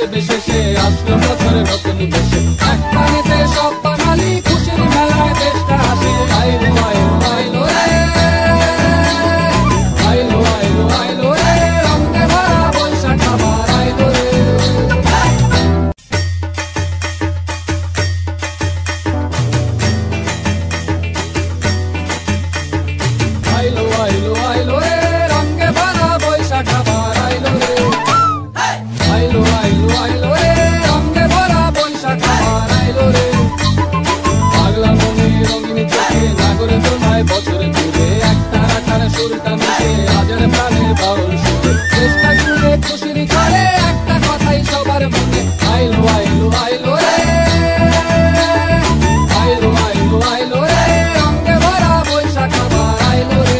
আসবে শেষে, আসলো বছরের নতুন দেশে। এক প্রাণীতে সব বাঙালি খুশির মেলায় দেশটা হাসিল। আইলো আইলো আইলো রে, আইলো আইলো আইলো রে, রঙে ভরা বৈশাখ আবার আইলো রে। আইলো আইলো আইলো রে, রঙে ভরা বৈশাখ আবার আইলো রে। আইলো আইলো আইলো রে, রঙে ভরা বৈশাখ আবার আইলো রে। পাগলা মনে রঙিন চোখে নাগরে তোমায় বছরে ঘুরে, একটা রাখার সুরটা মিশে হাজার প্রাণের বাউল সুরে। চেষ্টা জুড়ে খুশির ঘরে একটা কথাই সবার মনে, আইলো আইলো আইলো রে, আইলো আইলো আইলো রে, রঙে ভরা বৈশাখ আবার আইলো রে।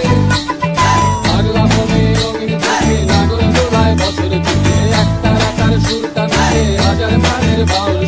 পাগলা মনে রঙিন চোখে নাগরে তোমায় বছরে ঘুরে, একটা রাখার সুরটা মিশে হাজার প্রাণের বাউল